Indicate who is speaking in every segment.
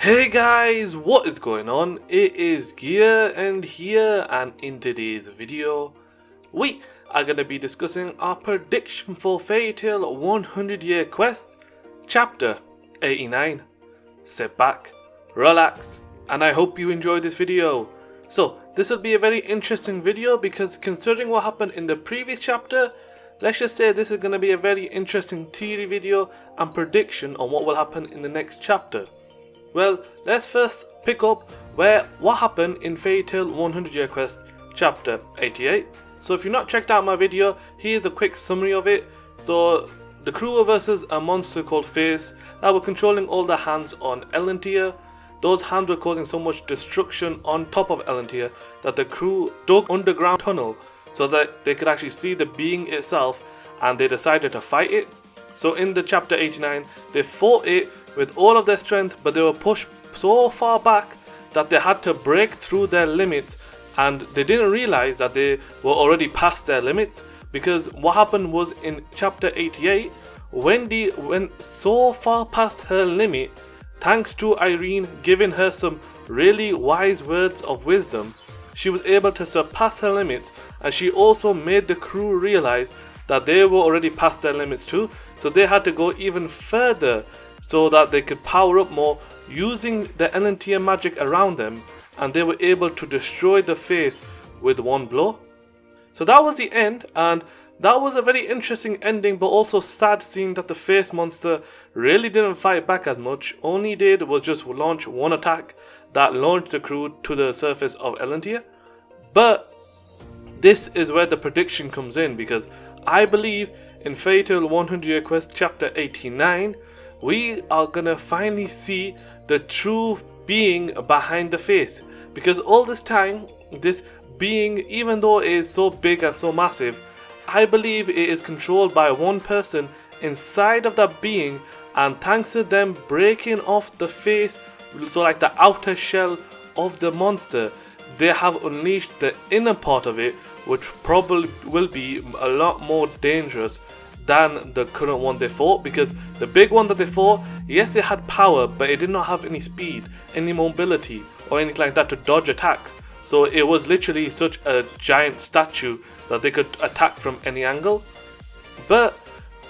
Speaker 1: Hey guys, what is going on? It is Gear and here, and in today's video we are going to be discussing our prediction for Fairy Tail 100 Year Quest Chapter 89. Sit back, relax, and I hope you enjoyed this video. So this will be a very interesting video because considering what happened in the previous chapter, let's just say this is going to be a very interesting theory video and prediction on what will happen in the next chapter. Well, let's first pick up what happened in Fairy Tail 100 Year Quest Chapter 88. So if you've not checked out my video, here's a quick summary of it. So the crew were versus a monster called Face that were controlling all the hands on Elantia. Those hands were causing so much destruction on top of Elantia that the crew dug underground tunnel so that they could actually see the being itself, and they decided to fight it. So in the chapter 89, they fought it with all of their strength, but they were pushed so far back that they had to break through their limits, and they didn't realize that they were already past their limits, because what happened was in chapter 88, Wendy went so far past her limit thanks to Irene giving her some really wise words of wisdom. She was able to surpass her limits, and she also made the crew realize that they were already past their limits too, so they had to go even further so that they could power up more using the Elantia magic around them, and they were able to destroy the Face with one blow. So that was the end, and that was a very interesting ending, but also sad seeing that the Face monster really didn't fight back as much. All he did was just launch one attack that launched the crew to the surface of Elantia. But this is where the prediction comes in, because I believe in Fairy Tail 100 Year Quest Chapter 89, we are gonna finally see the true being behind the Face. Because all this time, this being, even though it is so big and so massive, I believe it is controlled by one person inside of that being, and thanks to them breaking off the Face, so like the outer shell of the monster, they have unleashed the inner part of it, which probably will be a lot more dangerous than the current one they fought. Because the big one that they fought, yes, it had power, but it did not have any speed, any mobility, or anything like that to dodge attacks. So it was literally such a giant statue that they could attack from any angle. But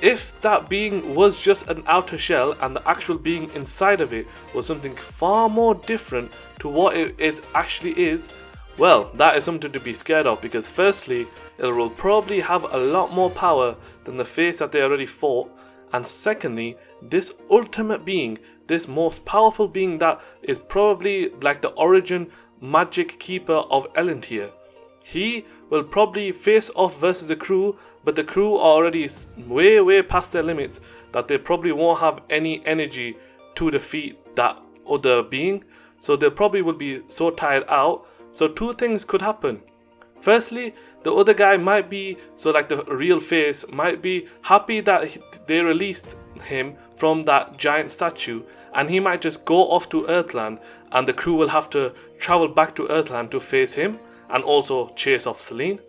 Speaker 1: if that being was just an outer shell and the actual being inside of it was something far more different to what it actually is, well, that is something to be scared of, because firstly, it will probably have a lot more power than the Face that they already fought, and secondly, this ultimate being, this most powerful being that is probably like the origin magic keeper of Elantia, he will probably face off versus the crew, but the crew are already way past their limits that they probably won't have any energy to defeat that other being, so they probably will be so tired out. So two things could happen. Firstly, the other guy might be, so like the real Face, might be happy that they released him from that giant statue, and he might just go off to Earthland, and the crew will have to travel back to Earthland to face him and also chase off Selene.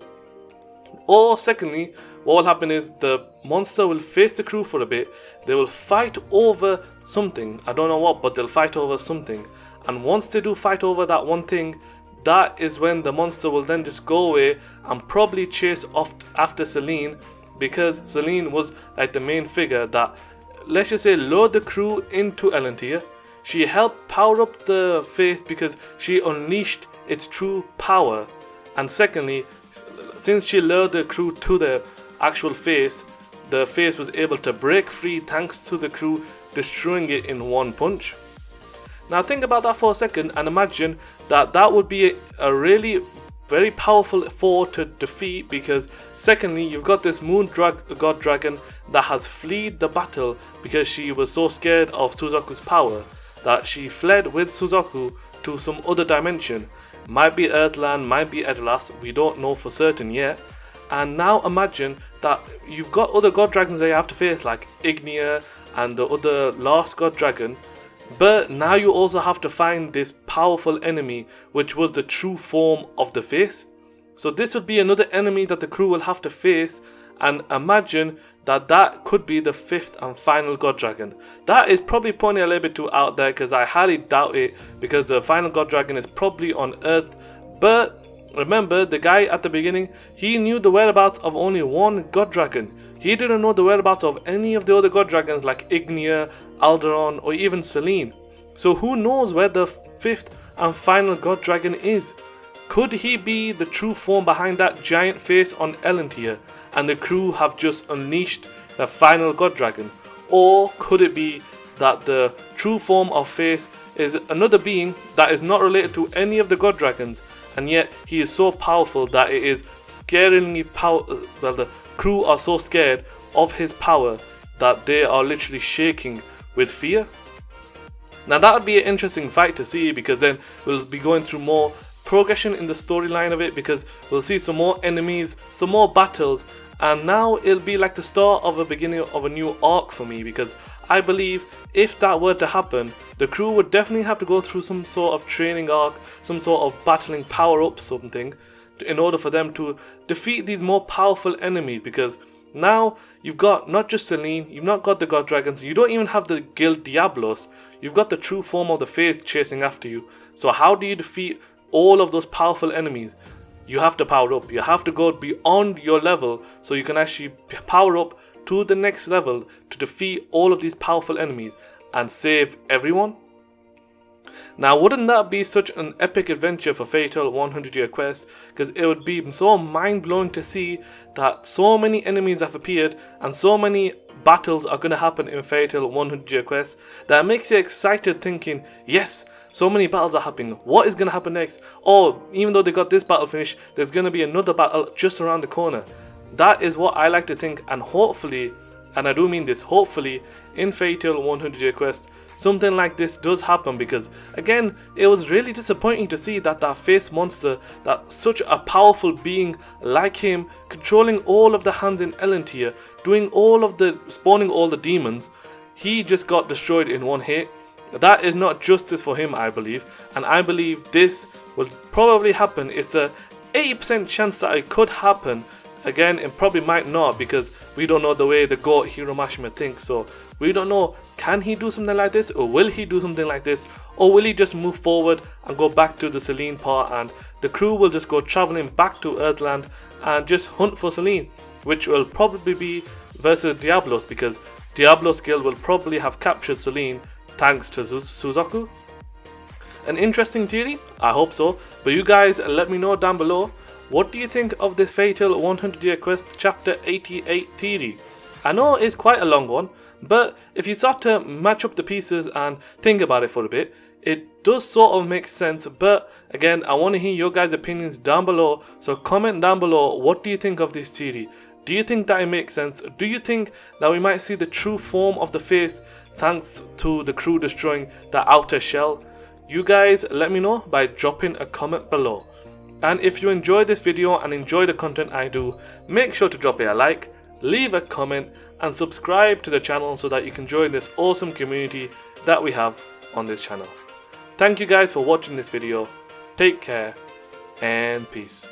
Speaker 1: Or secondly, what will happen is the monster will face the crew for a bit, they will fight over something, I don't know what, but they'll fight over something, and once they do fight over that one thing, that is when the monster will then just go away and probably chase off after Selene, because Selene was like the main figure that, let's just say, lured the crew into Elantia. She helped power up the Face because she unleashed its true power, and secondly, since she lured the crew to the actual Face, the Face was able to break free thanks to the crew destroying it in one punch. Now think about that for a second and imagine that that would be a really very powerful foe to defeat, because secondly, you've got this moon god dragon that has fled the battle because she was so scared of Suzaku's power that she fled with Suzaku to some other dimension. Might be Earthland, might be Edelas, we don't know for certain yet. And now imagine that you've got other god dragons that you have to face, like Ignia and the other last god dragon. But now you also have to find this powerful enemy, which was the true form of the Face. So this would be another enemy that the crew will have to face, and imagine that could be the 5th and final God Dragon. That is probably putting it a little bit too out there, because I highly doubt it, because the final God Dragon is probably on Earth. But remember, the guy at the beginning, he knew the whereabouts of only one God Dragon. He didn't know the whereabouts of any of the other God Dragons like Ignia, Alderaan, or even Selene. So who knows where the 5th and final God Dragon is? Could he be the true form behind that giant face on Elentier, and the crew have just unleashed the final God Dragon? Or could it be that the true form of Face is another being that is not related to any of the God Dragons, and yet he is so powerful that it is scaringly the crew are so scared of his power that they are literally shaking with fear? Now that would be an interesting fight to see, because then we'll be going through more progression in the storyline of it, because we'll see some more enemies, some more battles, and now it'll be like the start of a beginning of a new arc for me, because I believe if that were to happen, the crew would definitely have to go through some sort of training arc, some sort of battling power-up something, in order for them to defeat these more powerful enemies, because now you've got not just Selene, you've not got the God Dragons, you don't even have the Guild Diablos, you've got the true form of the Faith chasing after you. So how do you defeat all of those powerful enemies? You have to power up, you have to go beyond your level so you can actually power up to the next level to defeat all of these powerful enemies and save everyone. Now wouldn't that be such an epic adventure for Fairytale 100 Year Quest, because it would be so mind-blowing to see that so many enemies have appeared and so many battles are going to happen in Fairytale 100 Year Quest, that makes you excited thinking, yes, so many battles are happening, what is going to happen next? Or even though they got this battle finished, there's going to be another battle just around the corner. That is what I like to think, and hopefully, and I do mean this, hopefully in Fairytale 100 Year Quest something like this does happen, because again, it was really disappointing to see that face monster, that such a powerful being like him, controlling all of the hands in Elentier, doing all of the, spawning all the demons, he just got destroyed in one hit. That is not justice for him, I believe, and I believe this will probably happen. It's a 80% chance that it could happen. Again, it probably might not, because we don't know the way the GOAT Hiro Mashima thinks, so we don't know, can he do something like this, or will he do something like this, or will he just move forward and go back to the Selene part, and the crew will just go traveling back to Earthland and just hunt for Selene, which will probably be versus Diablos, because Diablos Guild will probably have captured Selene thanks to Suzaku. An interesting theory? I hope so, but you guys let me know down below. What do you think of this Fairytale 100 Year Quest Chapter 88 theory? I know it's quite a long one, but if you start to match up the pieces and think about it for a bit, it does sort of make sense. But again, I want to hear your guys' opinions down below, so comment down below, what do you think of this theory? Do you think that it makes sense? Do you think that we might see the true form of the face thanks to the crew destroying the outer shell? You guys let me know by dropping a comment below. And if you enjoyed this video and enjoy the content I do, make sure to drop it a like, leave a comment, and subscribe to the channel so that you can join this awesome community that we have on this channel. Thank you guys for watching this video. Take care and peace.